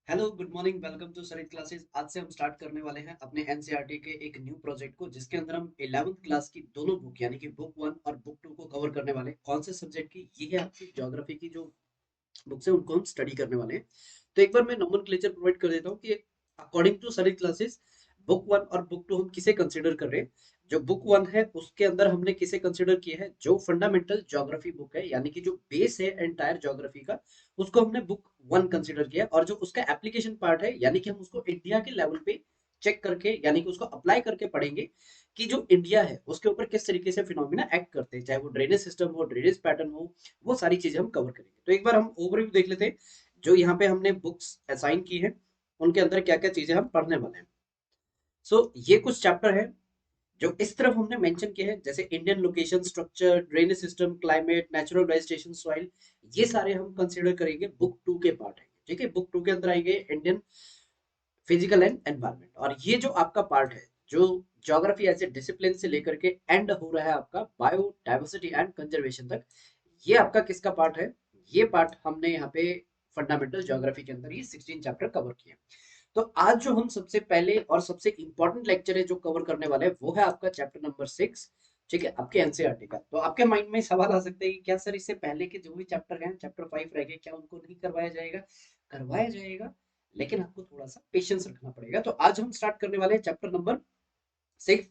Hello good morning welcome to Sarit classes. आज से हम स्टार्ट करने वाले हैं अपने एनसीईआरटी के एक न्यू प्रोजेक्ट को, जिसके अंदर हम 11th क्लास की दोनों बुक यानी कि बुक 1 और बुक 2 को कवर करने वाले हैं। कौन से सब्जेक्ट की? ये है आपकी ज्योग्राफी की जो बुक्स है, उनको हम स्टडी करने वाले हैं। तो एक बार मैं नोमेनक्लेचर प्रोवाइड कर देता हूँ कि according to Sarit classes book 1 और बुक 2 हम किसे कंसीडर कर रहे हैं। जो बुक 1 है उसके अंदर हमने किसे कंसीडर किया है, जो फंडामेंटल ज्योग्राफी बुक है यानी कि जो बेस है एंटायर ज्योग्राफी का, उसको हमने बुक 1 कंसीडर किया। और जो उसका एप्लीकेशन पार्ट है यानी कि हम उसको इंडिया के लेवल पे चेक करके यानी कि उसको अप्लाई करके पढ़ेंगे कि जो इंडिया है उसके ऊपर किस तरीके से फिनोमिना एक्ट करते हैं, चाहे वो ड्रेनेज सिस्टम हो, ड्रेनेज पैटर्न हो, वो सारी चीजें हम कवर करेंगे। तो एक बार हम ओवरव्यू देख लेते हैं। जो यहाँ पे हमने बुक्स असाइन की है उनके अंदर क्या क्या चीजें हम पढ़ने वाले हैं। ये कुछ चैप्टर है जो इस तरफ हमने मेंशन किए हैं, जैसे Indian location structure, drainage system, climate, natural vegetation, soil. ये सारे हम कंसीडर करेंगे बुक 2 के पार्ट है। ठीक है, बुक 2 के अंदर आएंगे इंडियन फिजिकल एंड एनवायरमेंट। और ये जो आपका पार्ट है, जो ज्योग्राफी एज ए डिसिप्लिन से लेकर के एंड हो रहा है आपका बायोडाइवर्सिटी एंड कंजर्वेशन तक, ये आपका किसका पार्ट है? ये पार्ट हमने यहाँ पे फंडामेंटल ज्योग्राफी के अंदर ये 16 चैप्टर कवर किए। तो आज जो हम सबसे पहले और सबसे इंपॉर्टेंट लेक्चर है जो कवर करने वाले हैं, वो है आपका चैप्टर नंबर 6। ठीक है, आपके एनसीईआरटी का। तो आपके माइंड में सवाल आ सकते हैं कि क्या सर, इससे पहले के जो भी चैप्टर हैं, चैप्टर 5 रह गए, क्या उनको नहीं करवाया जाएगा? करवाया जाएगा, लेकिन आपको थोड़ा सा पेशेंस रखना पड़ेगा। तो आज हम स्टार्ट करने वाले हैं चैप्टर नंबर 6,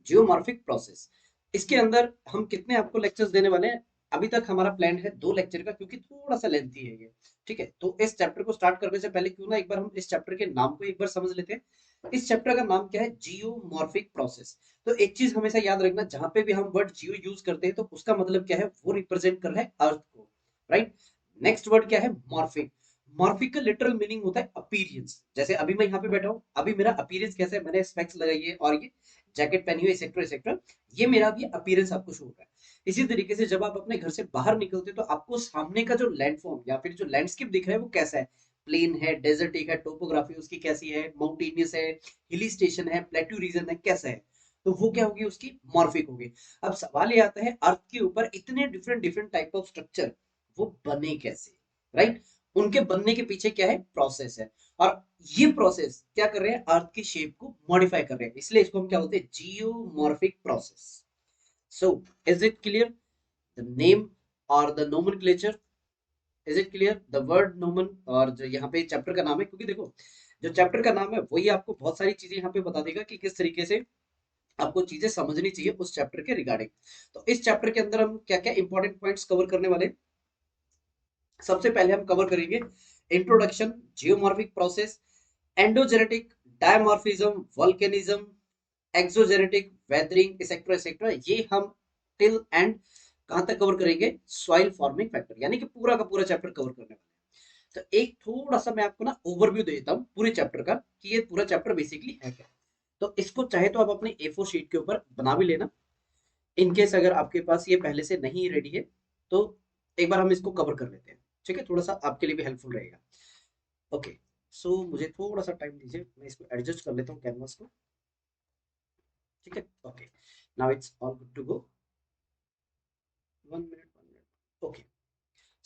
जियोमॉर्फिक प्रोसेस। इसके अंदर हम कितने आपको लेक्चर्स देने वाले हैं? अभी तक हमारा प्लान है 2 लेक्चर का, क्योंकि थोड़ा सा लेंथी है ये। ठीक है, तो इस चैप्टर को स्टार्ट करने से पहले क्यों ना एक बार हम इस चैप्टर के नाम को एक बार समझ लेते हैं। इस चैप्टर का नाम क्या है? Geomorphic process. तो एक चीज हमेशा याद रखना, जहां पे भी हम वर्ड जियो यूज करते हैं तो उसका मतलब क्या है? वो रिप्रेजेंट कर रहा है अर्थ को, राइट। नेक्स्ट वर्ड क्या है? मॉर्फिक। मॉर्फिक का लिटरल मीनिंग होता है अपीयरेंस। जैसे अभी मैं यहाँ पे बैठा हूँ, अभी मेरा अपीयरेंस कैसा है? मैंने स्पेक्स लगाई है और ये जैकेट पहनी हुई, एक्सेट्रा एक्सेट्रा। ये मेरा भी अपीयरेंस आपको शो हो रहा है। इसी तरीके से जब आप अपने घर से बाहर निकलते हो तो आपको सामने का जो लैंडफॉर्म या फिर जो लैंडस्केप दिख रहा है वो कैसा है? प्लेन है, डेजर्टिक है, टोपोग्राफी उसकी कैसी है, माउंटेनियस है, हिली स्टेशन है, प्लेट्यू रीजन है, कैसा है? तो वो क्या होगी? उसकी मॉर्फिक होगी। अब सवाल ये आता है, अर्थ के ऊपर इतने different different type of structure वो बने कैसे, राइट? उनके बनने के पीछे क्या है? प्रोसेस है। और ये प्रोसेस क्या कर रहे हैं? अर्थ की शेप को मॉडिफाई कर रहे हैं, इसलिए इसको हम क्या बोलते हैं? Geomorphic process. So is it clear? The name और the nomenclature, is it clear? The word nomen और जो यहाँ पे चैप्टर का नाम है, क्योंकि देखो जो चैप्टर का नाम है वही आपको बहुत सारी चीजें यहाँ पे बता देगा कि किस तरीके से आपको चीजें समझनी चाहिए उस चैप्टर के रिगार्डिंग। तो इस चैप्टर के अंदर हम क्या क्या इंपॉर्टेंट पॉइंट्स कवर करने वाले हैं। सबसे पहले हम कवर करेंगे introduction, geomorphic process, endogenetic, dimorphism, volcanism, exogenetic, weathering, etcetera etcetera. ये हम टिल एंड कहां तक कवर करेंगे? सॉइल फॉर्मिंग फैक्टर, यानी कि पूरा का पूरा चैप्टर कवर करने वाले हैं। तो एक थोड़ा सा मैं आपको ना ओवरव्यू देता हूँ पूरे चैप्टर का कि ये पूरा चैप्टर बेसिकली है क्या। तो इसको चाहे तो आप अपने A4 शीट के ऊपर बना भी लेना, इनकेस अगर आपके पास ये पहले से नहीं रेडी है तो एक बार हम इसको कवर कर लेते हैं। ठीक है, थोड़ा सा आपके लिए भी हेल्पफुल रहेगा। ओके, सो मुझे थोड़ा सा टाइम दीजिए, मैं इसको एडजस्ट कर लेता हूँ कैनवास को। ठीक है, okay, now it's all good to go. 1 minute 1 minute. Okay,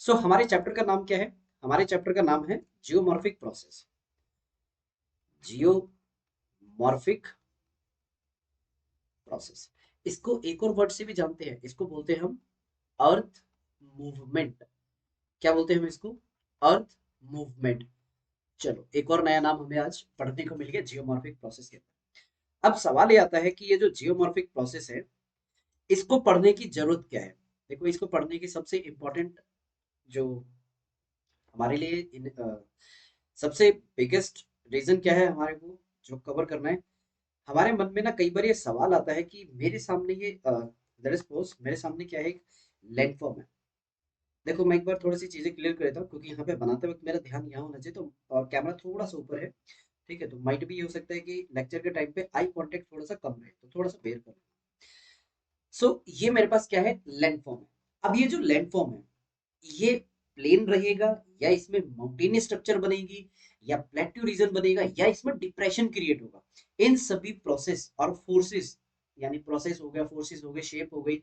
so हमारे चैप्टर का नाम क्या है? हमारे चैप्टर का नाम है जियोमॉर्फिक प्रोसेस। Geomorphic process. इसको एक और वर्ड से भी जानते हैं, इसको बोलते हैं हम अर्थ मूवमेंट। क्या बोलते हैं हम इसको? Earth movement. चलो, एक और नया नाम हमें आज पढ़ने को मिल गया जियोमॉर्फिक प्रोसेस के। अब सवाल ये आता है कि ये जो जियोमॉर्फिक प्रोसेस है, इसको पढ़ने की जरूरत क्या है? देखो, इसको पढ़ने की सबसे इंपॉर्टेंट जो हमारे लिए सबसे बिगेस्ट रीजन क्या है हमारे को जो कवर करना है। हमारे मन में ना कई बार ये सवाल आता है कि मेरे सामने ये लेट्स सपोज मेरे सामने क्या है? एक लैंडफॉर्म है। देखो, मैं एक बार थोड़ी सी चीजें क्लियर कर देता हूँ, क्योंकि यहाँ पे बनाते वक्त मेरा ध्यान यहाँ होना चाहिए। तो कैमरा थोड़ा सा ऊपर है। ठीक है, तो माइट भी ये हो सकता है कि लेक्चर के टाइम पे आई कांटेक्ट थोड़ा सा कम रहे, तो थोड़ा सा बेयर कर। ये मेरे पास क्या है? लैंडफॉर्म है। अब ये जो लैंडफॉर्म है, ये प्लेन रहेगा या इसमें माउंटेनियस स्ट्रक्चर बनेगी या प्लेट्यू रीजन बनेगा या इसमें डिप्रेशन क्रिएट होगा? इन सभी प्रोसेस और फोर्सेस, यानी प्रोसेस हो गया, फोर्सेस हो गए, शेप हो गई,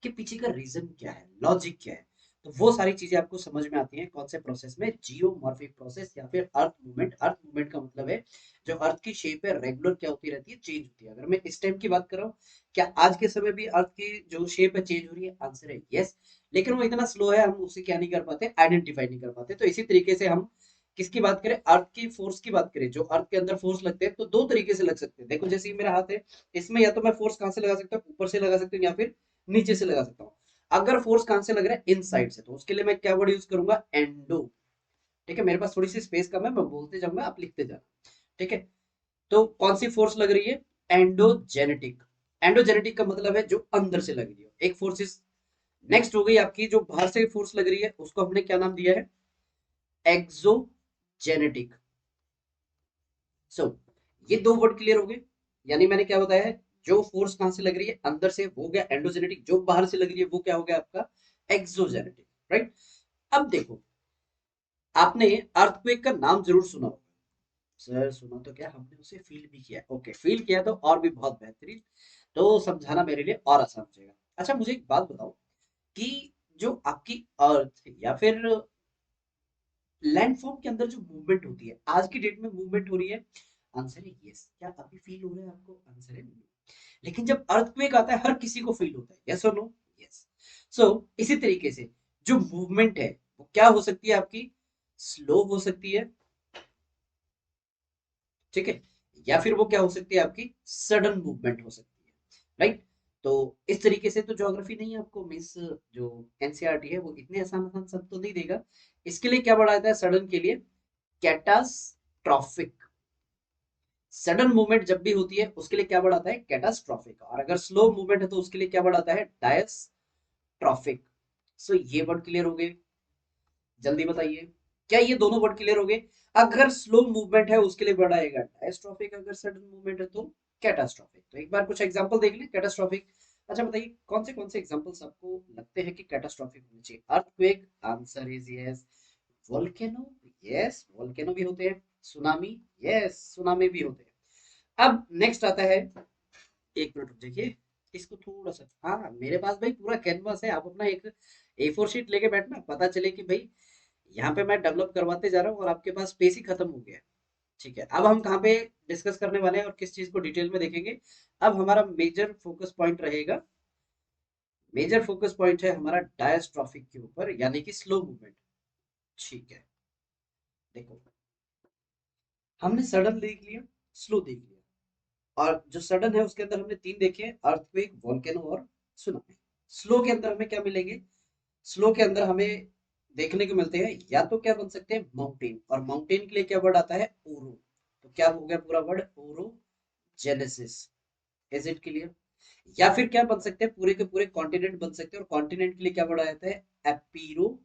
के पीछे का रीजन क्या है, लॉजिक क्या है, तो वो सारी चीजें आपको समझ में आती हैं कौन से प्रोसेस में, जियोमॉर्फिक प्रोसेस या फिर अर्थ मूवमेंट। अर्थ मूवमेंट का मतलब है जो अर्थ की शेप है रेगुलर क्या होती रहती है, चेंज होती है। अगर मैं इस टाइम की बात कर रहा हूँ, क्या आज के समय भी अर्थ की जो शेप है चेंज हो रही है, आंसर है यस। लेकिन वो इतना स्लो है, हम उसे क्या नहीं कर पाते, आइडेंटिफाई नहीं कर पाते। तो इसी तरीके से हम किसकी बात करें, अर्थ की फोर्स की बात करें, जो अर्थ के अंदर फोर्स लगते हैं तो दो तरीके से लग सकते हैं। देखो जैसे ये मेरा हाथ है, इसमें या तो मैं फोर्स कहां से लगा सकता हूँ, ऊपर से लगा सकता हूँ या फिर नीचे से लगा सकता हूँ। अगर फोर्स कहां से लग रहा है, इन साइड से, तो उसके लिए मैं क्या वर्ड यूज करूंगा, एंडो। ठीक है, मेरे पास थोड़ी सी स्पेस कम है, मैं बोलते जाऊंगा, आप लिखते जाना। ठीक है, तो कौन सी फोर्स लग रही है, एंडोजेनेटिक। एंडोजेनेटिक का मतलब है जो अंदर से लग रही है, एक फोर्सेस। नेक्स्ट हो गई आपकी जो बाहर से फोर्स लग रही है, उसको हमने क्या नाम दिया है, एक्सोजेनेटिक। सो ये दो वर्ड क्लियर हो गए। यानी मैंने क्या बताया है, जो फोर्स कहां से लग रही है, अंदर से, वो हो गया एंडोजेनेटिक। जो बाहर से लग रही है वो क्या हो गया आपका, एक्सोजेनेटिक। राइट। अब देखो, आपने अर्थक्वेक का नाम जरूर सुना होगा। सर सुना तो क्या, हमने उसे फील भी किया। ओके, फील किया तो और भी बहुत बेहतरीन। तो समझाना मेरे लिए और आसान हो जाएगा। अच्छा मुझे एक बात बताओ कि जो आपकी अर्थ या फिर लैंडफॉर्म के अंदर जो मूवमेंट होती है, आज की डेट में मूवमेंट हो रही है, आंसर है यस। क्या अभी फील हो रहा है आपको, आंसर है नो। लेकिन जब अर्थक्वेक आता है, हर किसी को फील होता है, यस और नो, यस। सो इसी तरीके से जो मूवमेंट है वो क्या हो सकती है आपकी, स्लो हो सकती है, ठीक है, या फिर वो क्या हो सकती है आपकी, सडन मूवमेंट हो सकती है। राइट। तो इस तरीके से तो ज्योग्राफी नहीं आपको मिस, जो एनसीईआरटी है वो इतने आसान आसान सब तो नहीं देगा। इसके लिए क्या बढ़ाता है, सडन के लिए कैटास्ट्रॉफिक। सडन मूवमेंट जब भी होती है उसके लिए क्या बढ़ाता है, कैटास्ट्रॉफिक। और अगर स्लो मूवमेंट है तो उसके लिए क्या बढ़ाता है, डायस्ट्रॉफिक। सो ये वर्ड क्लियर हो गए, जल्दी बताइए, क्या ये दोनों वर्ड क्लियर हो गए। अगर स्लो मूवमेंट है उसके लिए वर्ड आएगा डायस्ट्रॉफिक, अगर सडन मूवमेंट है तो कैटास्ट्रॉफिक। तो एक बार कुछ एग्जांपल देख लें कैटास्ट्रॉफिक। अच्छा बताइए कौन से एग्जांपल्स आपको लगते हैं कि कैटास्ट्रॉफिक होने चाहिए। Earthquake, answer is yes. Volcano, yes volcano भी होते हैं। सुनामी, यस सुनामी भी होते हैं। अब नेक्स्ट आता है, एक मिनट रुक जाइए, इसको थोड़ा सा, हाँ मेरे पास भाई पूरा कैनवास है, आप अपना एक A4 शीट लेके बैठना, पता चले कि भाई यहाँ पे मैं डेवलप करवाते जा रहा हूँ और आपके पास स्पेस ही खत्म हो गया है। ठीक है, अब हम कहाँ पे डिस्कस करने वाले हैं और किस चीज को डिटेल में देखेंगे। अब हमारा मेजर फोकस पॉइंट रहेगा, मेजर फोकस पॉइंट है हमारा डायस्ट्रॉफिक के ऊपर, यानी कि स्लो मूवमेंट। ठीक है, देखो हमने सडन देख लिया, स्लो देख लिया, और जो सडन है उसके अंदर हमने तीन देखे हैं, अर्थक्वेक, वोल्केनो और सुनामी। स्लो के अंदर हमें क्या मिलेंगे, स्लो के अंदर हमें देखने को मिलते हैं या तो क्या बन सकते हैं, माउंटेन। और माउंटेन के लिए क्या वर्ड आता है, ओरो। तो क्या हो गया पूरा वर्ड, ओरो जेनेसिस। Is it clear. या फिर क्या बन सकते हैं, पूरे के पूरे कॉन्टिनेंट बन सकते हैं, और कॉन्टिनेंट के लिए क्या वर्ड आता है, एपीरो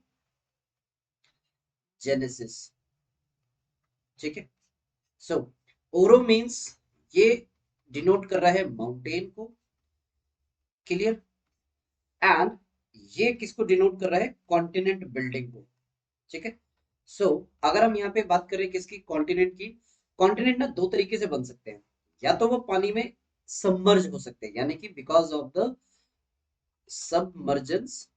जेनेसिस। ठीक है। सो ओरो मीन्स, ये डिनोट कर रहा है माउंटेन को, क्लियर। एंड ये किसको डिनोट कर रहा है, कॉन्टिनेंट बिल्डिंग को। ठीक है। सो अगर हम यहाँ पे बात करें किसकी, कॉन्टिनेंट की, कॉन्टिनेंट ना दो तरीके से बन सकते हैं। या तो वो पानी में सबमर्ज हो सकते हैं, यानी कि because of the submergence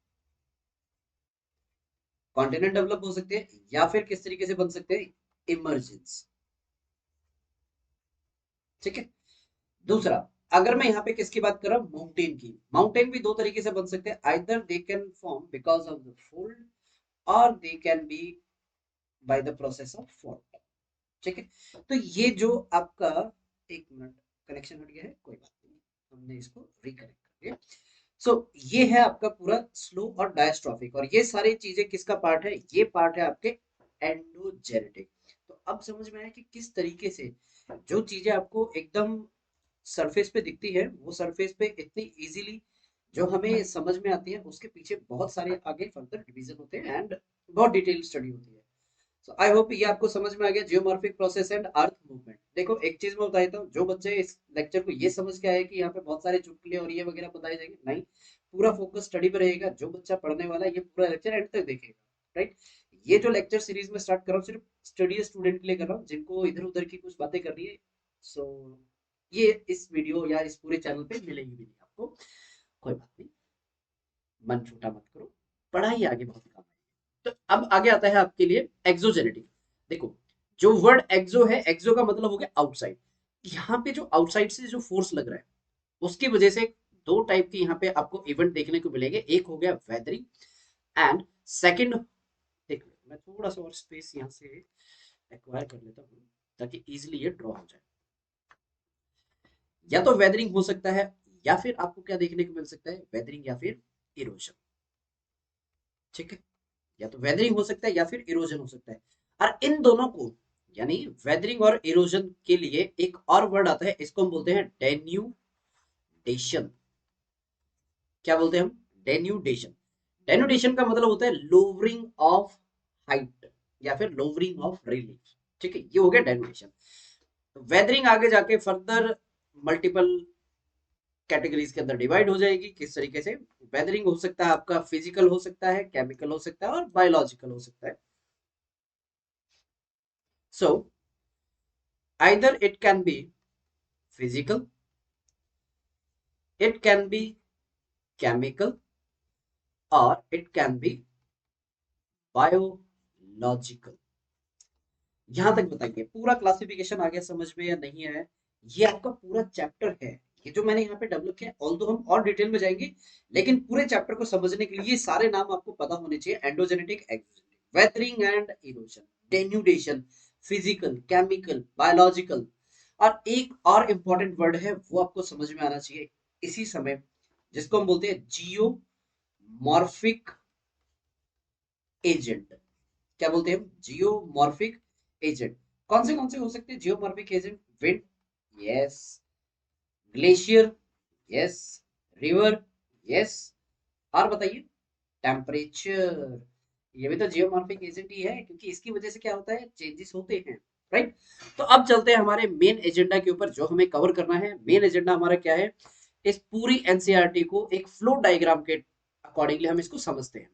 continent develop हो सकते हैं, या फिर किस तरीके से बन सकते हैं, इमर्जेंस। ठीक है। दूसरा, अगर मैं यहाँ पे किसकी बात कर रहा हूँ, माउंटेन की, माउंटेन भी दो तरीके से बन सकते हैं, either they can form because of the fold और they can be by the process of fault. ठीक है। तो ये जो आपका, एक मिनट, कनेक्शन हट गया है, कोई बात नहीं, हमने इसको रिकनेक्ट कर दिया। सो ये है आपका पूरा स्लो और डायस्ट्रॉफिक, और ये सारी चीजें किसका पार्ट है, ये पार्ट है आपके एंडोजेनेटिक। तो अब समझ में आया कि किस तरीके से जो चीजें आपको एकदम सरफेस पे दिखती है, वो सरफेस पे इतनी इजीली जो हमें समझ में आती है, उसके पीछे बहुत सारे आगे फर्दर डिवीजन होते हैं एंड बहुत डिटेल स्टडी होती है। सो आई होप ये आपको समझ में आ गया, geomorphic process and earth movement. देखो एक चीज मैं बताता हूँ, जो बच्चे इस लेक्चर को ये समझ के आए कि यहाँ पे बहुत सारे चुटकुले और ये वगैरह बताए जाएंगे, नहीं, पूरा फोकस स्टडी पे रहेगा। जो बच्चा पढ़ने वाला है ये पूरा लेक्चर एंड तक देखेगा। राइट। ये जो लेक्चर सीरीज में स्टार्ट कर रहा हूँ सिर्फ स्टडी स्टूडेंट के लिए कर रहा हूँ, जिनको इधर उधर की कुछ बातें करनी है। सो ये इस वीडियो या इस पूरे चैनल पे मिलेगी भी नहीं आपको, कोई बात नहीं, मन छोटा मत करो, पढ़ाई आगे बहुत काम है। तो अब आगे आता है आपके लिए एक्सोजेनेटिक। देखो, जो वर्ड एक्सो है, एक्सो का मतलब हो गया आउटसाइड। यहाँ पे जो आउटसाइड से जो फोर्स लग रहा है उसकी वजह से दो टाइप के यहाँ पे आपको इवेंट देखने को मिलेंगे। एक हो गया वेदरिंग एंड सेकंड, देखो मैं थोड़ा सा और स्पेस यहाँ से एक्वायर कर लेता हूँ ताकि इजीली ये ड्रॉ हो जाए। या तो वेदरिंग हो सकता है, या फिर आपको क्या देखने को मिल सकता है, वेदरिंग या फिर इरोजन। ठीक है, या तो वेदरिंग हो सकता है या फिर इरोजन हो सकता है। और इन दोनों को, यानी वेदरिंग और इरोजन के लिए एक और वर्ड आता है, इसको हम बोलते हैं डेन्यूडेशन। क्या बोलते हैं हम? डेन्यूडेशन। डेन्यूडेशन का मतलब होता है लोवरिंग ऑफ हाइट या फिर लोवरिंग ऑफ रिलीफ। ठीक है, ये हो गया डेन्यूडेशन। वेदरिंग आगे जाके फर्दर मल्टीपल कैटेगरीज के अंदर डिवाइड हो जाएगी। किस तरीके से? वेदरिंग हो सकता है आपका फिजिकल हो सकता है, केमिकल हो सकता है और बायोलॉजिकल हो सकता है। So either it can be physical, it can be chemical और इट कैन बी बायोलॉजिकल। यहां तक बताइए पूरा क्लासिफिकेशन आ गया समझ में या नहीं आया? ये आपका पूरा चैप्टर है, ये जो मैंने यहाँ पे डेवलप किया। ऑल्दो हम और डिटेल में जाएंगे, लेकिन पूरे चैप्टर को समझने के लिए ये सारे नाम आपको पता होने चाहिए। Endogenetic, exogenetic, weathering and erosion, denudation, physical, chemical, biological. और एक और इंपॉर्टेंट वर्ड है वो आपको समझ में आना चाहिए इसी समय, जिसको हम बोलते हैं जियोमॉर्फिक एजेंट। क्या बोलते हैं हम? Geomorphic agent. कौन से हो सकते हैं geomorphic agent? Wind, yes. Glacier, yes. River, yes. और बताइए, टेम्परेचर। ये भी तो जियोमॉर्फिक एजेंट ही है, क्योंकि इसकी वजह से क्या होता है, चेंजेस होते हैं। राइट। तो अब चलते हैं हमारे मेन एजेंडा के ऊपर, जो हमें कवर करना है। मेन एजेंडा हमारा क्या है? इस पूरी एनसीईआरटी को एक फ्लो डायग्राम के अकॉर्डिंगली हम इसको समझते हैं।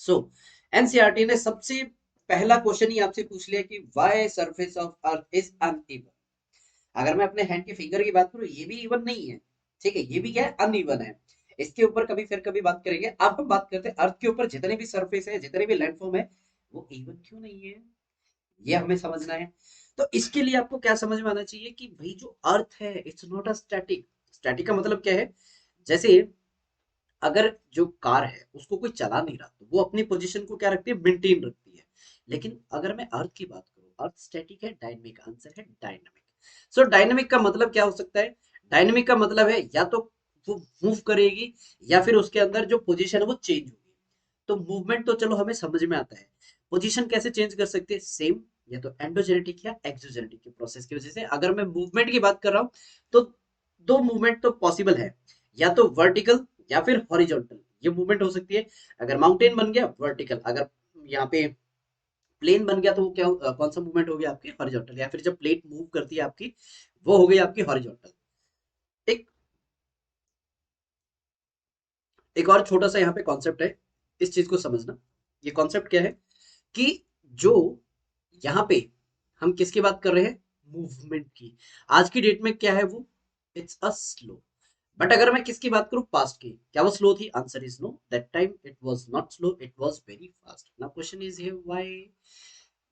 सो एनसीईआरटी ने सबसे पहला क्वेश्चन ही आपसे पूछ लिया कि why surface of earth is uneven. अगर मैं अपने हैंड के फिंगर की बात करूं, ये भी इवन नहीं है। ठीक है, ये भी क्या है, अनइवन है। इसके ऊपर कभी फिर कभी बात करेंगे। अब हम बात करते हैं अर्थ के ऊपर जितने भी सरफेस है, जितने भी लैंडफॉर्म है, वो इवन क्यों नहीं है, ये हमें समझना है। तो इसके लिए आपको क्या समझ में आना चाहिए कि भाई जो अर्थ है, it's not a static. Static का मतलब क्या है? जैसे अगर जो कार है उसको कोई चला नहीं रहा, तो वो अपनी पोजीशन को क्या रखती है, मेंटेन रखती है। लेकिन अगर मैं अर्थ की बात करूं, अर्थ स्टैटिक है, डायनेमिक? आंसर है डायनेमिक। सो डायनेमिक का मतलब क्या हो सकता है? डायनेमिक का मतलब है या तो वो मूव करेगी, या फिर उसके अंदर जो पोजीशन है वो चेंज होगी। तो मूवमेंट तो चलो हमें समझ में आता है, पोजीशन कैसे चेंज कर सकते हैं? सेम, या तो एंडोजेनेटिक या एक्सोजेनेटिक के प्रोसेस की वजह से। अगर मैं मूवमेंट की बात कर रहा हूं, तो दो मूवमेंट तो पॉसिबल है, या तो वर्टिकल या फिर हॉरिजॉन्टल ये मूवमेंट हो सकती है। अगर माउंटेन बन गया वर्टिकल, अगर यहाँ पे प्लेन बन गया तो वो क्या कौन सा मूवमेंट हो गया आपकी? हॉरिजॉन्टल। या फिर जब प्लेट मूव करती है आपकी, वो हो गई आपकी हॉरिजॉन्टल। एक एक और छोटा सा यहाँ पे कॉन्सेप्ट है, इस चीज को समझना। ये कॉन्सेप्ट क्या है कि जो यहाँ पे हम किसकी बात कर रहे हैं? मूवमेंट की। आज की डेट में क्या है वो? It's a slow. बट अगर मैं किसकी बात करूं, पास्ट की, क्या वो स्लो थी? Answer is no, that time it was not slow, it was very fast. Now question is here why?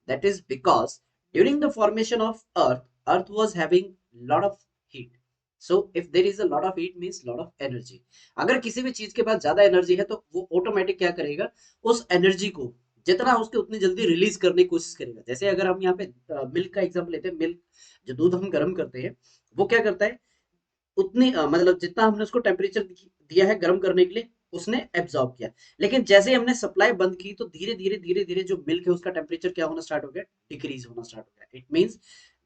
That is because during the formation of Earth was having lot of heat. So if there is a lot of heat means lot of energy. अगर किसी भी चीज के पास ज्यादा energy है, तो वो automatic क्या करेगा, उस एनर्जी को जितना हो सके उतनी जल्दी रिलीज करने की कोशिश करेगा। जैसे अगर हम यहाँ पे मिल्क का एग्जांपल लेते हैं, मिल्क जो दूध हम गर्म करते हैं, वो क्या करता है, उतनी मतलब जितना हमने उसको टेम्परेचर दिया है गर्म करने के लिए, उसने एब्जॉर्ब किया। लेकिन जैसे ही हमने सप्लाई बंद की, तो धीरे धीरे जो मिल्क है उसका टेम्परेचर क्या होना स्टार्ट हो गया, डिक्रीज होना स्टार्ट हो गया। इट मींस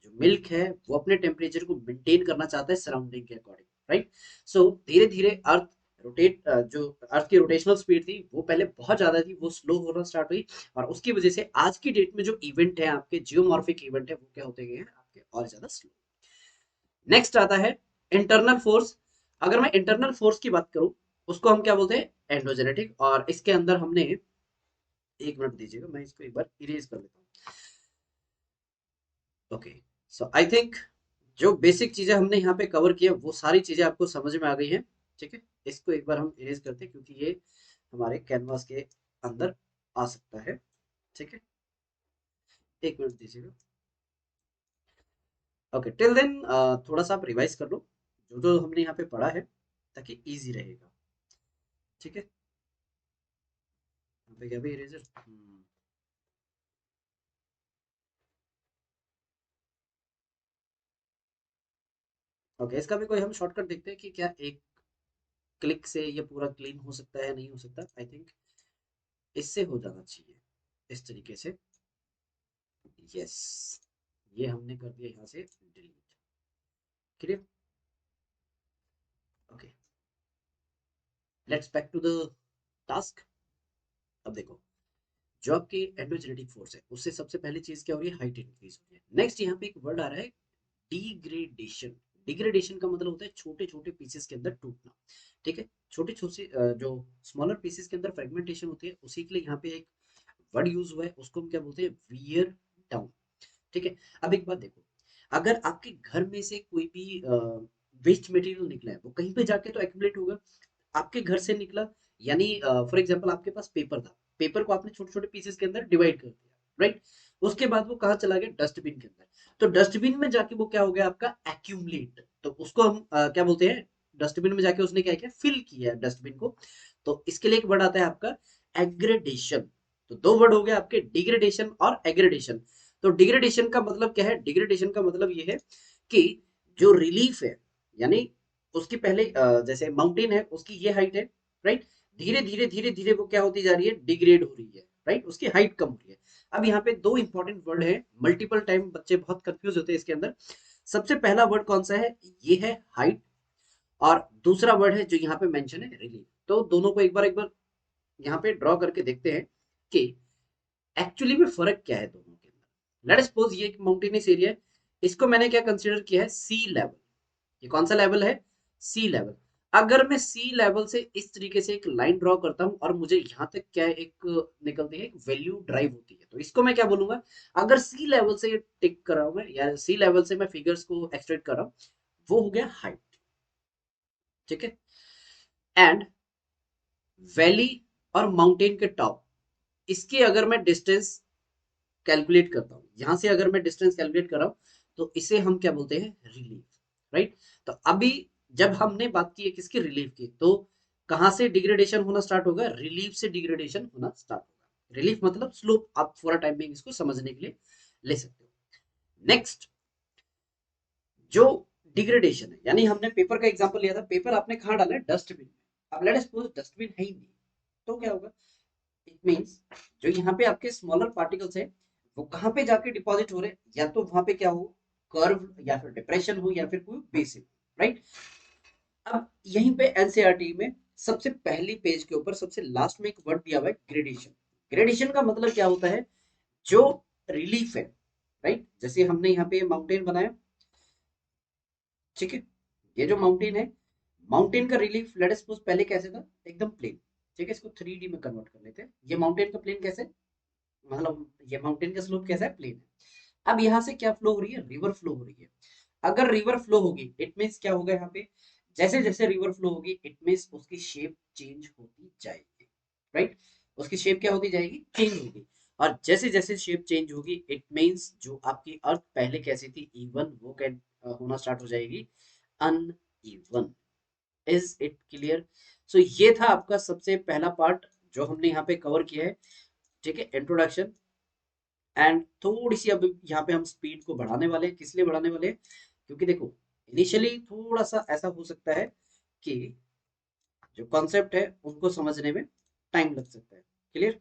जो मिल्क है वो अपने टेम्परेचर को मेंटेन करना चाहता है सराउंडिंग के अकॉर्डिंग। राइट। सो धीरे धीरे अर्थ रोटेट, जो अर्थ की रोटेशनल स्पीड थी वो पहले बहुत ज्यादा थी, वो स्लो होना स्टार्ट हुई। और उसकी वजह से आज की डेट में जो इवेंट है आपके, जियोमॉर्फिक इवेंट है, वो क्या होते गए हैं आपके और ज्यादा स्लो। नेक्स्ट आता है इंटरनल फोर्स। अगर मैं इंटरनल फोर्स की बात करूं, उसको हम क्या बोलते हैं, एंडोजेनेटिक। और इसके अंदर हमने, एक मिनट दीजिएगा, मैं इसको एक बार इरेज कर लेता हूँ। ओके। सो आई थिंक जो बेसिक चीजें हमने यहाँ पे कवर किया, वो सारी चीजें आपको समझ में आ गई हैं। ठीक है, इसको एक बार हम इरेज करते हैं, क्योंकि ये हमारे कैनवास के अंदर आ सकता है। ठीक है, एक मिनट दीजिएगा। ओके, टिल देन थोड़ा सा आप रिवाइज कर लो जो जो हमने यहाँ पे पढ़ा है, ताकि इजी रहेगा। ठीक है, यहाँ पे क्या भी इरेजर। ओके, इसका भी कोई हम शॉर्टकट देखते हैं कि क्या एक क्लिक से ये पूरा क्लीन हो सकता है, नहीं हो सकता। आई थिंक इससे हो जाना चाहिए, इस तरीके से। यस, ये हमने कर दिया यहाँ से delete. Clear. Okay, let's back to the task. अब देखो, जो आपकी एंडोजेनेटिक फोर्स है उससे सबसे पहली चीज क्या हो रही है, हाइट इंक्रीज हो रही है। नेक्स्ट यहाँ पे एक वर्ड आ रहा है डिग्रेडेशन। डिग्रेडेशन का मतलब होता है छोटे छोटे पीसेस के अंदर टूटना। ठीक है, छोटे छोटे जो स्मॉलर पीसेस के अंदर फ्रेगमेंटेशन होती है, उसी के लिए यहाँ पे एक वर्ड यूज हुआ है, उसको हम क्या बोलते हैं, वियर डाउन। ठीक है, अब एक बात देखो, अगर आपके घर में से कोई भी वेस्ट मटेरियल निकला है, वो कहीं पे जाके तो एक्यूमुलेट होगा। आपके घर से निकला, यानी फॉर एग्जांपल आपके पास पेपर था, पेपर को आपने छोटे छोटे पीसेस के अंदर डिवाइड कर दिया, राइट। उसके बाद वो कहाँ चला गया, डस्टबिन के अंदर। तो डस्टबिन में जाके वो क्या हो गया, आपका एक्यूमुलेट। तो उसको हम क्या बोलते हैं, डस्टबिन में जाके उसने क्या किया, फिल किया डस्टबिन को। तो इसके लिए एक वर्ड आता है आपका एग्रेडेशन। तो दो वर्ड हो गए आपके, डिग्रेडेशन और एग्रेडेशन। तो डिग्रेडेशन का मतलब क्या है, डिग्रेडेशन का मतलब ये है कि जो रिलीफ है, यानी उसकी पहले जैसे माउंटेन है, उसकी ये हाइट है, राइट। धीरे धीरे धीरे धीरे वो क्या होती जा रही है, डिग्रेड हो रही है, राइट, उसकी हाइट कम हो रही है। अब यहाँ पे दो इंपॉर्टेंट वर्ड है, मल्टीपल टाइम बच्चे बहुत कंफ्यूज होते हैं इसके अंदर। सबसे पहला वर्ड कौन सा है, ये है हाइट, और दूसरा वर्ड है जो यहाँ पे मेंशन है, रिलीफ। तो दोनों को एक बार यहाँ पे ड्रॉ करके देखते हैं कि एक्चुअली में फर्क क्या है दोनों के अंदर। लेट सपोज ये एक माउंटेनियस एरिया है, इसको मैंने क्या कंसीडर किया है, सी लेवल। ये कौन सा लेवल है, सी लेवल। अगर मैं सी लेवल से इस तरीके से एक लाइन ड्रॉ करता हूं, और मुझे यहां तक क्या है, एक निकलती है, एक वैल्यू ड्राइव होती है, तो इसको मैं क्या बोलूंगा, अगर सी लेवल से टिक कर रहा हूं मैं, या सी लेवल से मैं फिगर्स को एक्सट्रैक्ट कर रहा हूं, वो हो गया हाइट। ठीक है, एंड वैली और माउंटेन के टॉप, इसकी अगर मैं डिस्टेंस कैलकुलेट करता हूँ, यहां से अगर मैं डिस्टेंस कैलकुलेट कर रहा हूँ, तो इसे हम क्या बोलते हैं, रिलीफ, राइट। तो अभी जब हमने बात की है किसकी, रिलीफ की, तो कहां से डिग्रेडेशन होना स्टार्ट होगा, रिलीफ से डिग्रेडेशन होना स्टार्ट होगा। रिलीफ मतलब स्लोप, आप फॉर टाइम में इसको समझने के लिए ले सकते हो। नेक्स्ट, जो डिग्रेडेशन है, यानी हमने पेपर का एग्जांपल लिया था, पेपर आपने कहाँ डाला है, डस्टबिन में। अब लेट अस सपोज डस्टबिन है ही नहीं, तो क्या होगा, इट मींस जो यहाँ पे आपके स्मॉलर पार्टिकल्स है, वो कहाँ पे जाके डिपॉजिट हो रहे हैं, या तो वहां पे क्या हो, कर्व, या फिर डिप्रेशन हो, या फिर कोई बेसिक, राइट। अब यहीं पे एनसीईआरटी में सबसे पहली पेज के ऊपर सबसे लास्ट में एक वर्ड दिया हुआ है, ग्रेडेशन। ग्रेडेशन का मतलब क्या होता है, जो रिलीफ है, राइट। जैसे हमने यहाँ पे माउंटेन बनाया, ठीक है, ये जो माउंटेन है, माउंटेन का रिलीफ लेट अस सपोज पहले कैसे था, एकदम प्लेन। ठीक है, इसको 3D में कन्वर्ट कर लेते हैं। ये माउंटेन का प्लेन कैसे, मतलब ये माउंटेन का स्लोप कैसा है, प्लेन है। अब यहाँ से क्या फ्लो हो रही है, रिवर फ्लो हो रही है। अगर रिवर फ्लो होगी, इट मीन्स क्या होगा, यहाँ पे जैसे जैसे रिवर फ्लो होगी, इट मीन्स उसकी शेप चेंज होती जाएगी, राइट। उसकी शेप क्या होती जाएगी, चेंज होगी। और जैसे जैसे शेप चेंज होगी, इट मीन्स जो आपकी अर्थ पहले कैसी थी, इवन, वो क्या होना स्टार्ट हो जाएगी, uneven. Is it clear. So ये था आपका सबसे पहला पार्ट जो हमने यहाँ पे कवर किया है। ठीक है, इंट्रोडक्शन। एंड थोड़ी सी अब यहाँ पे हम स्पीड को बढ़ाने वाले हैं, किस लिए बढ़ाने वाले हैं, क्योंकि देखो, इनिशियली थोड़ा सा ऐसा हो सकता है कि जो कॉन्सेप्ट है उनको समझने में टाइम लग सकता है। क्लियर।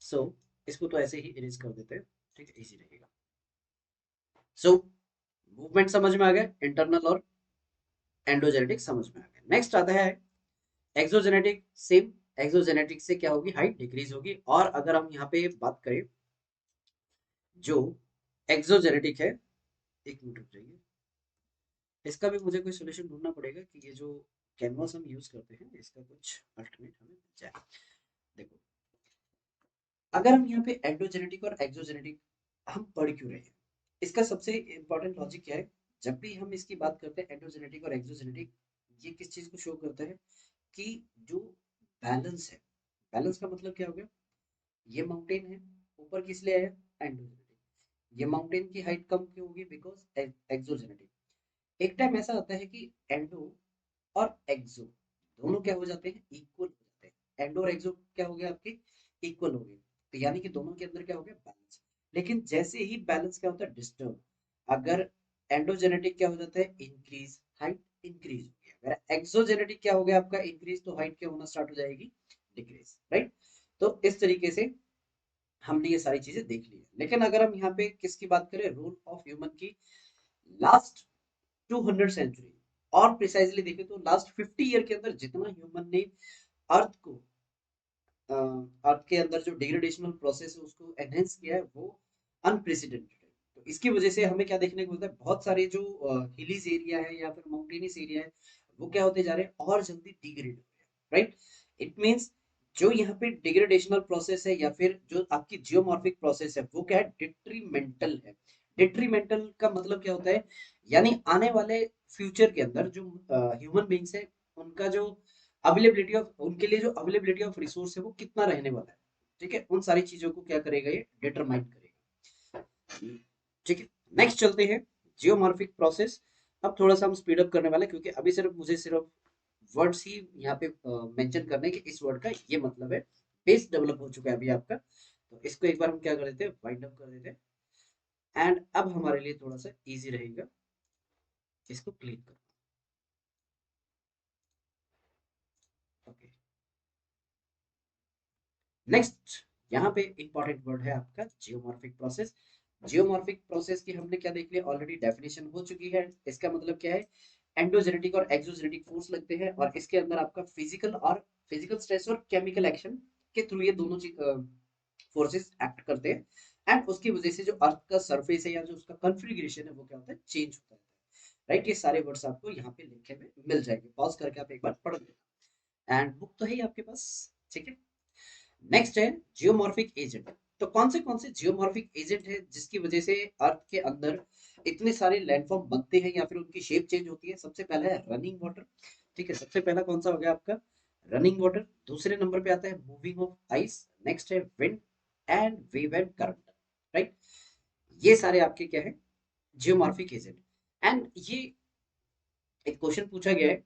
सो इसको तो ऐसे ही इरेज कर देते हैं, ठीक है, इजी रहेगा। सो मूवमेंट समझ में आ गया, इंटरनल और एंडोजेनेटिक समझ में आ गया। नेक्स्ट आता है एक्सोजेनेटिक। सेम, एक्सोजेनेटिक से क्या होगी, हाइट डिक्रीज होगी। और अगर हम यहाँ पे बात करें, जो एक्सोजेनेटिक है, एक मिनट रुक जाइए, इसका भी मुझे कोई सोल्यूशन ढूंढना पड़ेगा कि ये जो कैनवास हम यूज करते हैं, इसका कुछ अल्टरनेट हमें मिल जाए। देखो, अगर हम यहाँ पे एंडोजेनेटिक और एक्सोजेनेटिक हम पढ़ क्यों रहे हैं, इसका सबसे इंपॉर्टेंट लॉजिक क्या है। जब भी हम इसकी बात करते हैं एंडोजेनेटिक और एक्सोजेनेटिक, ये किस चीज को शो करता है, कि जो बैलेंस है। बैलेंस का मतलब क्या हो गया, ये माउंटेन है, ऊपर किस लिए आया, एंडोजेनेटिक। ये माउंटेन की हाइट कम क्यों होगी, बिकॉज एक्सोजेनेटिक। एक टाइम ऐसा आता है कि एंडो और एक्सो दोनों क्या हो जाते हैं, इक्वल हो जाते हैं। एंडो और एक्सो क्या हो गया आपके, इक्वल हो गए, तो यानी कि दोनों के अंदर क्या हो गया, बैलेंस। लेकिन जैसे ही बैलेंस क्या होता है, डिस्टर्ब। अगर एंडोजेनेटिक क्या हो जाता है, इंक्रीज, हाइट इंक्रीज हो गया। अगर एक्सोजेनेटिक क्या हो गया आपका, इंक्रीज, तो हाइट क्या होना स्टार्ट हो जाएगी, डिक्रीज, राइट। तो इस तरीके से हमने ये सारी चीजें देख ली है। लेकिन अगर हम यहाँ पे किसकी बात करें, रोल ऑफ ह्यूमन की, लास्ट 200 सेंचुरी, और प्रिसाइजली देखें तो लास्ट 50 ईयर के अंदर जितना ह्यूमन ने अर्थ को, अर्थ के अंदर जो डिग्रेडेशनल प्रोसेस है उसको एनहेंस किया है, वो अनप्रेसिडेंटेड है। तो इसकी वजह से हमें क्या देखने को मिलता है, बहुत सारे जो हिलीज एरिया है या फिर माउंटेनियस एरिया है, वो क्या होते जा रहे हैं, और जल्दी डिग्रेड हो रहे हैं, राइट। इट मीन्स जो यहाँ पे डिग्रेडेशनल प्रोसेस है या फिर जो आपकी जियोमॉर्फिक प्रोसेस है, वो क्या है, डिट्रीमेंटल है। डिट्रीमेंटल का मतलब क्या होता है, यानी आने वाले फ्यूचर के अंदर जो ह्यूमन बींग्स है, उनका जो अवेलेबिलिटी ऑफ, उनके लिए जो अवेलेबिलिटी ऑफ रिसोर्स है वो कितना रहने वाला है, ठीक है, उन सारी चीजों को क्या करेगा, ये डिटरमाइन करेगा, ठीक है। नेक्स्ट चलते हैं, जियोमॉर्फिक प्रोसेस। अब थोड़ा सा हम स्पीड अप करने वाले हैं, क्योंकि अभी सिर्फ मुझे सिर्फ वर्ड्स ही यहाँ पे मेंशन करने के, इस वर्ड का ये मतलब है। बेस डेवलप हो चुका है अभी आपका, तो इसको एक बार हम क्या कर देते हैं, वाइंड अप कर देते हैं। एंड अब हमारे लिए थोड़ा सा इजी रहेगा इसको क्लीन करना। ओके, नेक्स्ट यहाँ पे इंपॉर्टेंट वर्ड है आपका जियोमॉर्फिक प्रोसेस। जियोमॉर्फिक प्रोसेस की हमने क्या देख लिया, ऑलरेडी डेफिनेशन हो चुकी है। इसका मतलब क्या है, एंडोजेनेटिक और एक्सोजेनेटिक फोर्स लगते हैं, और इसके अंदर आपका फिजिकल स्ट्रेस और केमिकल एक्शन के थ्रू ये दोनों फोर्सेस एक्ट करते हैं। एंड उसकी वजह से जो अर्थ का सरफेस है या जो उसका कॉन्फ़िगरेशन है, वो क्या होता है, चेंज होता है, राइट। ये सारे वर्ड्स आपको यहाँ पे लिखे में मिल जाएंगे, पॉज करके आप एक बार पढ़ लेना। एंड बुक तो है ही आपके पास, ठीक है। नेक्स्ट है जियोमॉर्फिक एजेंट। तो कौन से जियोमॉर्फिक एजेंट है जिसकी वजह से अर्थ के अंदर इतने सारे लैंडफॉर्म बनते हैं या फिर उनकी शेप चेंज होती है। सबसे पहला है रनिंग वाटर, ठीक है, सबसे पहला कौन सा हो गया आपका, रनिंग वाटर। दूसरे नंबर पे आता है मूविंग ऑफ आइस। नेक्स्ट है wind and wave and current, right. ये सारे आपके क्या है, जियोमॉर्फिक एजेंट। एंड ये एक क्वेश्चन पूछा गया है,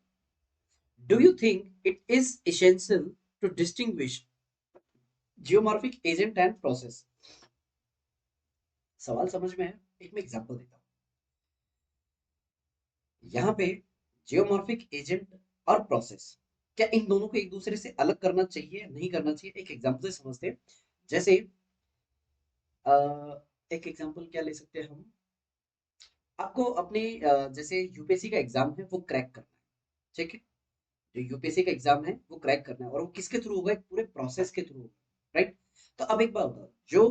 do you think it is essential to distinguish geomorphic agent and process. सवाल समझ में है, एक मैं एग्जांपल देता हूँ। यहाँ पे जियोमॉर्फिक एजेंट और प्रोसेस, क्या इन दोनों को एक दूसरे से अलग करना चाहिए, नहीं करना चाहिए, एक एग्जांपल से समझते हैं। जैसे अ, एक एग्जांपल क्या ले सकते हैं हम, आपको अपने जैसे यूपीएससी का एग्जाम है वो क्रैक करना है, ठीक है। जो यूपीएससी का एग्जाम है वो क्रैक करना है, और वो किसके थ्रू होगा, एक पूरे प्रोसेस के थ्रू होगा, राइट। तो अब एक बात बताओ, जो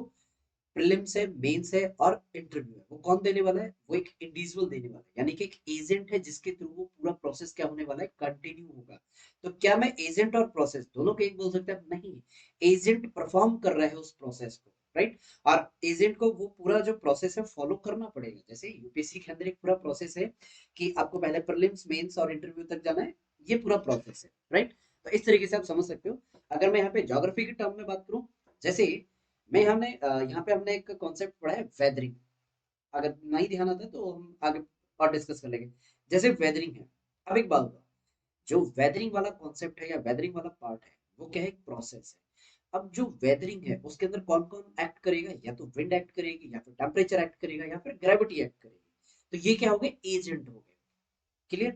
प्रीलिम्स है, मेंस है और इंटरव्यू है, वो कौन देने वाला है, वो एक इंडिविजुअल देने वाला है, यानी कि एक एजेंट है जिसके थ्रू वो पूरा प्रोसेस क्या होने वाला है, कंटिन्यू होगा। तो क्या मैं एजेंट और प्रोसेस दोनों को एक बोल सकता है, नहीं। एजेंट परफॉर्म कर रहा है उस प्रोसेस को, राइट। और एजेंट को वो पूरा जो प्रोसेस है फॉलो करना पड़ेगा। जैसे यूपीएससी के अंदर एक पूरा प्रोसेस है कि आपको पहले प्रीलिम्स, मेंस और इंटरव्यू तक जाना है, ये पूरा प्रोसेस है, राइट। तो इस तरीके से आप समझ सकते हो। अगर मैं यहाँ पे ज्योग्राफी के टर्म में बात करूं, जैसे मैं हमने यहाँ पे हमने एक कॉन्सेप्ट पढ़ा है, वेदरिंग। अगर नहीं ध्यान आता है तो हम आगे और डिस्कस कर लेंगे। जैसे वेदरिंग है, अब एक बात बताओ, जो वेदरिंग वाला कॉन्सेप्ट है या वेदरिंग वाला पार्ट है, वो क्या है, एक प्रोसेस है। अब जो वेदरिंग है उसके अंदर कौन कौन एक्ट करेगा, या तो विंड एक्ट करेगी, या फिर टेम्परेचर एक्ट करेगा, या फिर ग्रेविटी एक्ट करेगी। तो ये क्या हो गए, एजेंट हो गए, क्लियर।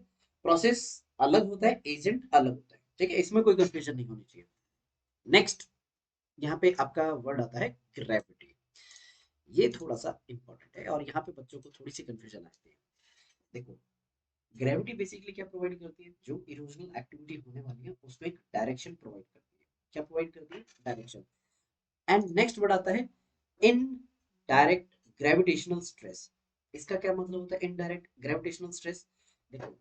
प्रोसेस अलग होता है, एजेंट अलग होता है, ठीक है, इसमें कोई कंफ्यूजन नहीं होनी चाहिए। नेक्स्ट यहाँ पे आपका वर्ड आता है ग्रेविटी। ये थोड़ा सा इंपॉर्टेंट है, और यहाँ पे बच्चों को थोड़ी सी कंफ्यूजन आती है। देखो, ग्रेविटी बेसिकली क्या प्रोवाइड करती है, जो इरोजनल एक्टिविटी होने वाली है उसको एक डायरेक्शन प्रोवाइड करती है। क्या प्रोवाइड करती है, डायरेक्शन। एंड नेक्स्ट वर्ड आता है इन डायरेक्ट ग्रेविटेशनल स्ट्रेस। इसका क्या मतलब होता है, इनडायरेक्ट ग्रेविटेशनल स्ट्रेस। देखो,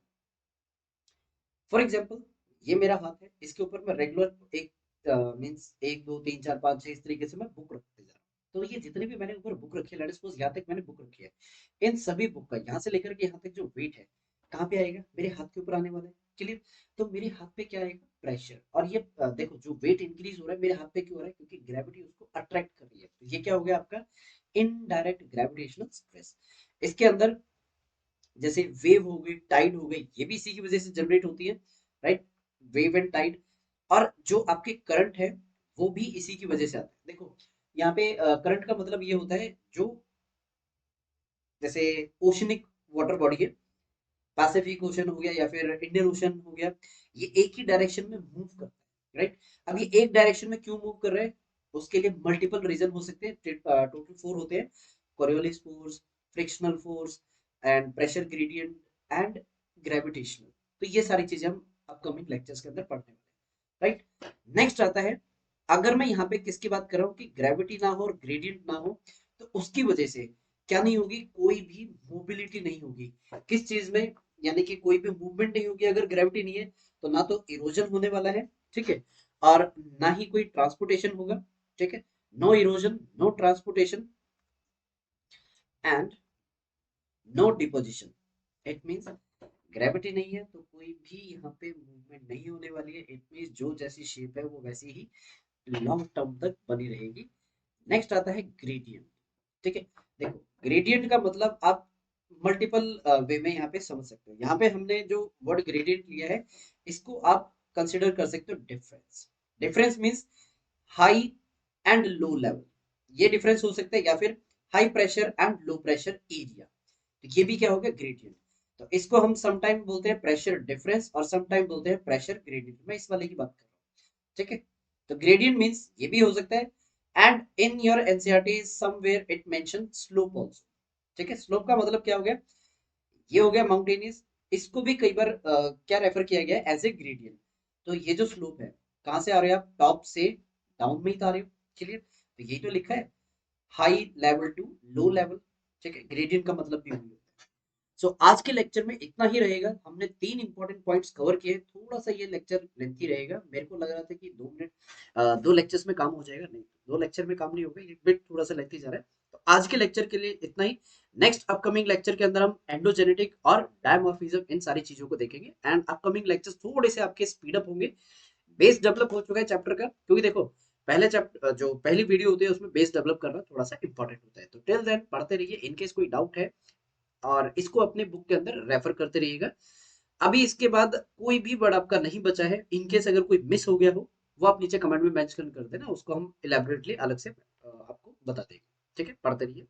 फॉर एग्जाम्पल, ये मेरा हाथ है, इसके ऊपर मैं रेगुलर एक मीन्स एक दो तीन चार पाँच छह इस तरीके से मैं बुक रखते जा रहा हूँ। तो ये जितने भी मैंने ऊपर बुक रखी है, लेट्स सपोज यहाँ तक मैंने बुक रखी है, इन सभी बुक का यहाँ से लेकर के यहाँ तक जो वेट है, कहाँ पे आएगा, मेरे हाथ के ऊपर आने वाला है, क्लियर। तो मेरे हाथ पे क्या आएगा, प्रेशर। और ये देखो जो वेट इंक्रीज हो रहा है मेरे हाथ पे क्यों हो रहा है, क्योंकि ग्रेविटी उसको अट्रैक्ट कर रही है। तो ये क्या हो गया आपका इनडायरेक्ट ग्रेविटेशनल स्ट्रेस। इसके अंदर जैसे वेव हो गई, टाइड हो गई, ये भी इसी की वजह से जनरेट होती है, राइट। Wave and Tide. और जो आपके करंट है वो भी इसी की वजह से आता है। देखो यहाँ पे करंट का मतलब ये होता है जो जैसे ओशनिक वाटर बॉडी है, पैसिफिक ओशन हो गया या फिर इंडियन ओशन हो गया, ये एक ही डायरेक्शन में मूव करता है, राइट। अब ये एक डायरेक्शन में क्यों मूव कर रहे हैं, उसके लिए मल्टीपल रीजन हो सकते हैं। टोटल 4 होते हैं, Coriolis force, frictional force and pressure gradient and gravitational. तो ये सारी चीजें हम अपकमिंग लेक्चर्स के अंदर पढ़ने वाले हैं, राइट। नेक्स्ट आता है, अगर मैं यहाँ पे किसकी बात कर रहा हूँ कि ग्रेविटी ना हो और ग्रेडियंट ना हो, तो उसकी वजह से क्या नहीं होगी, कोई भी मोबिलिटी नहीं होगी। किस चीज में, यानी कि कोई भी मूवमेंट नहीं होगी अगर ग्रेविटी नहीं है। तो ना तो इरोजन होने वाला है, ठीक है, और ना ही कोई ट्रांसपोर्टेशन होगा, ठीक है। No erosion, no transportation and no deposition. It means gravity नहीं है तो कोई भी यहाँ पे मूवमेंट नहीं होने वाली है। इट मींस जो जैसी शेप है वो वैसी ही लॉन्ग टर्म तक बनी रहेगी। नेक्स्ट आता है ग्रेडियंट, ठीक है। देखो ग्रेडियंट का मतलब आप मल्टीपल वे में यहाँ पे समझ सकते हो। यहाँ पे हमने जो वर्ड ग्रेडियंट लिया है इसको आप कंसिडर कर सकते हो difference. Difference means high and low level, ये डिफरेंस हो सकता है, या फिर high pressure and low pressure area. तो ये भी क्या हो गया, ग्रेडियंट। तो इसको हम समटाइम बोलते हैं प्रेशर डिफरेंस और समटाइम बोलते हैं प्रेशर ग्रेडियंट। मैं इस वाले की बात कर रहा हूँ, ठीक है। तो ग्रेडियंट मींस ये भी हो सकता है। And in your NCERT somewhere it mention slope also, ठीक है। स्लोप का मतलब क्या हो गया, ये हो गया माउंटेनियस। इसको भी कई बार क्या रेफर किया गया है, एज ए ग्रेडियंट। तो ये जो स्लोप है, कहाँ से आ रहे हो आप, टॉप से डाउन में ही तो आ रहे हो, क्लियर। तो यही तो लिखा है, high level to low level, ठीक है। ग्रेडियंट का मतलब भी वही होता है। सो आज के लेक्चर में इतना ही रहेगा। हमने 3 इंपॉर्टेंट पॉइंट्स कवर किए। थोड़ा सा ये लेक्चर लेंथी रहेगा, मेरे को लग रहा था कि 2 मिनट 2 लेक्चर्स में काम हो जाएगा, नहीं 2 लेक्चर में काम नहीं होगा, ये बिट थोड़ा सा लेंथी जा रहा है। तो आज के लेक्चर के लिए इतना ही। नेक्स्ट अपकमिंग लेक्चर के अंदर हम एंडोजेनेटिक और डायमॉर्फिज्म इन सारी चीजों को देखेंगे। एंड अपकमिंग लेक्चर्स थोड़े से आपके स्पीड अप होंगे। बेस डेवलप हो चुका है चैप्टर का, क्योंकि देखो पहले चैप्टर जो पहली वीडियो होती है उसमें बेस डेवलप करना थोड़ा सा इंपॉर्टेंट होता है। तो टिल देन पढ़ते रहिए, इनकेस कोई डाउट है और इसको अपने बुक के अंदर रेफर करते रहिएगा। अभी इसके बाद कोई भी वर्ड आपका नहीं बचा है, इनकेस अगर कोई मिस हो गया हो वो आप नीचे कमेंट में मेंशन कर देना, उसको हम इलेबोरेटली अलग से आपको बता देंगे, ठीक है। पढ़ते रहिए।